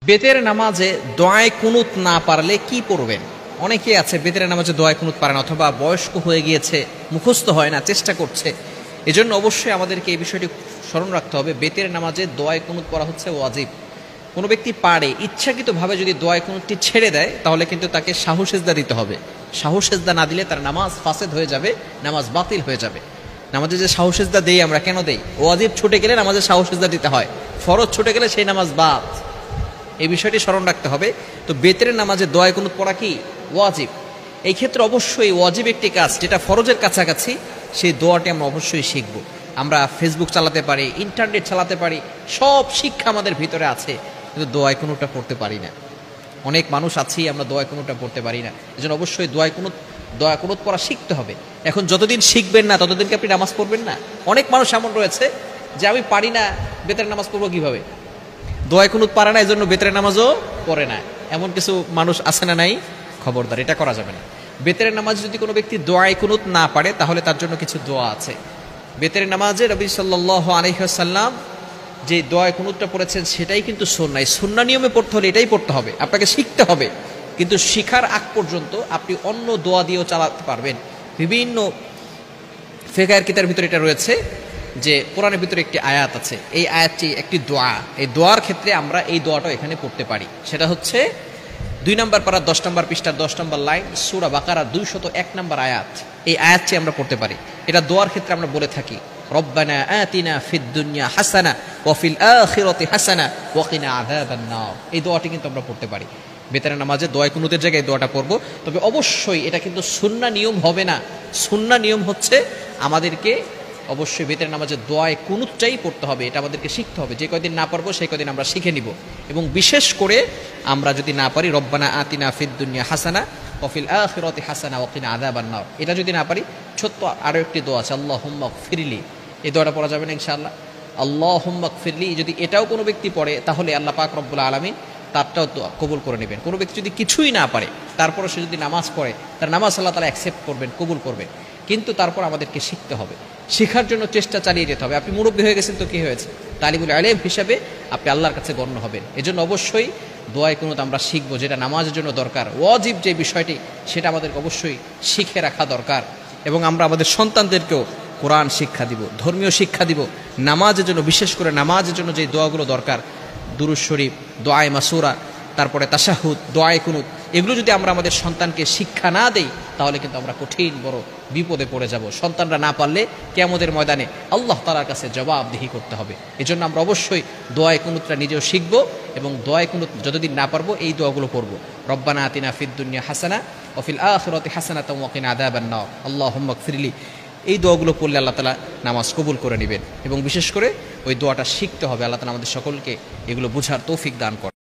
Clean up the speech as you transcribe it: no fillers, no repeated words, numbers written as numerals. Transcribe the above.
বেতের নামাজে দোয়ায়ে কুনুত না পারলে কি পড়বেন? অনেকে আছে বেতের নামাজে দোয়ায়ে কুনুত পারে না, অথবা বয়স্ক হয়ে গিয়েছে, মুখস্থ হয় না, চেষ্টা করছে। এজন্য অবশ্যই আমাদেরকে এই বিষয়টি স্মরণ রাখতে হবে, বেতের নামাজে দোয়ায়ে কুনুত পড়া হচ্ছে ওয়াজিব। কোনো ব্যক্তি পারে, ইচ্ছাকৃতভাবে যদি দোয়ায়ে কুনুতটি ছেড়ে দেয় তাহলে কিন্তু তাকে সাহু সেজদা দিতে হবে। সাহু সেজদা না দিলে তার নামাজ ফাসেদ হয়ে যাবে, নামাজ বাতিল হয়ে যাবে। নামাজে যে সাহু সেজদা দেই আমরা, কেন দেই? ওয়াজিব ছুটে গেলে নামাজে সাহু সেজদা দিতে হয়, ফরজ ছুটে গেলে সেই নামাজ বাদ। এই বিষয়টি স্মরণ রাখতে হবে। তো বেতের নামাজে দোয়ায়ে কুনুত পড়া কি ওয়াজিব। এই ক্ষেত্রে অবশ্যই ওয়াজিব একটি কাজ, যেটা ফরজের কাছাকাছি, সেই দোয়াটি আমরা অবশ্যই শিখব। আমরা ফেসবুক চালাতে পারি, ইন্টারনেট চালাতে পারি, সব শিক্ষা আমাদের ভিতরে আছে, কিন্তু দোয়ায়ে কুনুতটা পড়তে পারি না। অনেক মানুষ আছি আমরা দোয়ায়ে কুনুতটা পড়তে পারি না। এজন্য অবশ্যই দোয়ায়ে কুনুত পড়া শিখতে হবে। এখন যতদিন শিখবেন না ততদিনকে আপনি নামাজ পড়বেন না। অনেক মানুষ এমন রয়েছে যে আমি পারি না, বেতের নামাজ পড়বো কিভাবে? দোয়ায়ে কুনুত পারে না, এই জন্য বেতের নামাজও পড়ে না। এমন কিছু মানুষ আছে না নাই? খবরদার, এটা করা যাবে না। বেতের নামাজ যদি কোনো ব্যক্তি দোয়ায়ে কুনুত না পারে তাহলে তার জন্য কিছু দোয়া আছে। বেতের নামাজে নবী সাল্লাল্লাহু আলাইহি ওয়াসাল্লাম যে দোয়ায়ে কুনুতটা পড়েছেন সেটাই কিন্তু সুন্নাহ। সুন্নাহ নিয়মে পড়তে হলে এটাই পড়তে হবে, আপনাকে শিখতে হবে। কিন্তু শিখার আগ পর্যন্ত আপনি অন্য দোয়া দিয়েও চালাতে পারবেন। বিভিন্ন ফিকহের কিতাবের ভিতরে এটা রয়েছে যে কোরআনের ভিতরে একটি আয়াত আছে, এই আয়াতটি একটি দোয়া। এই দোয়ার ক্ষেত্রে আমরা এই দোয়াটা এখানে পড়তে পারি। সেটা হচ্ছে 2 নম্বর পারা 10 নম্বর পৃষ্ঠার 10 নম্বর লাইন, সূরা বাকারা 201 নম্বর আয়াত। এই আয়াতটি আমরা পড়তে পারি। এটা দোয়ার ক্ষেত্রে আমরা বলে থাকি, রব্বানা আতিনা ফিদ দুনিয়া হাসানা ওয়া ফিল আখিরাতি হাসানা ওয়া কিনা আযাবান নার। এই দোয়াটি কিন্তু আমরা পড়তে পারি। বেতের নামাজে দোয়ায়ে কুনুতের জায়গায় দোয়াটা পড়বো। তবে অবশ্যই এটা কিন্তু সুন্নাহ নিয়ম হবে না। সুন্নাহ নিয়ম হচ্ছে আমাদেরকে অবশ্যই বেতের নামাজে দোয়ায়ে কুনুতটাই পড়তে হবে। এটা আমাদেরকে শিখতে হবে। যে কয়দিন না পারবো সেই কয়দিন আমরা শিখে নিব। এবং বিশেষ করে আমরা যদি না পারি, রব্বানা আতিনা ফিদ দুনিয়া হাসানা ওয়া ফিল আখিরাতি হাসানা ওয়া কিনা আযাবান নার, এটা যদি না পারি, ছোট্ট আরো একটি দোয়া আছে, আল্লাহুম্মা গফিরলি। এই দোয়াটা পড়া যাবে না ইনশাআল্লাহ? আল্লাহুম্মা গফিরলি যদি এটাও কোনো ব্যক্তি পড়ে তাহলে আল্লাহ পাক রব্বুল আলামিন তারটাও কবুল করে নেবেন। কোনো ব্যক্তি যদি কিছুই না পারে তারপরে সে যদি নামাজ পড়ে, তার নামাজ আল্লাহ তাআলা অ্যাকসেপ্ট করবেন, কবুল করবেন। কিন্তু তারপর আমাদেরকে শিখতে হবে, শেখার জন্য চেষ্টা চালিয়ে যেতে হবে। আপনি মুরব্বী হয়ে গেছেন তো কি হয়েছে, তালিবুল ইলম হিসাবে আপনি আল্লাহর কাছে গণ্য হবেন। এজন্য অবশ্যই দোয়ায়ে কুনুত আমরা শিখবো, যেটা নামাজের জন্য দরকার। ওয়াজিব যে বিষয়টি সেটা আমাদেরকে অবশ্যই শিখে রাখা দরকার। এবং আমরা আমাদের সন্তানদেরকেও কোরআন শিক্ষা দিব, ধর্মীয় শিক্ষা দিব। নামাজের জন্য, বিশেষ করে নামাজের জন্য যে দোয়াগুলো দরকার, দুরূদ শরীফ, দোয়ায়ে মাসুরা, তারপরে তাশাহুদ, দোয়ায়ে কুনুত, এগুলো যদি আমরা আমাদের সন্তানকে শিক্ষা না দেই তাহলে কিন্তু আমরা কঠিন বড় বিপদে পড়ে যাব। সন্তানরা না পারলে কিয়ামতের ময়দানে আল্লাহ তাআলার কাছে জবাবদিহি করতে হবে। এজন্য আমরা অবশ্যই দোয়ায়ে কুনুতটা নিজেও শিখব এবং দোয়ায়ে কুনুত যতদিন না পারবো এই দোয়াগুলো পড়ব। রব্বানা আতিনা ফিদ দুনিয়া হাসানা ওয়া ফিল আখিরাতি হাসানাতাও ওয়া কিনা আযাবান নার, আল্লাহুম্মা গফিরলি। এই দোয়াগুলো পড়লে আল্লাহ তাআলা নামাজ কবুল করে নেবেন। এবং বিশেষ করে ওই দোয়াটা শিখতে হবে। আল্লাহ তাআলা আমাদের সকলকে এগুলো বুঝার তৌফিক দান করেন।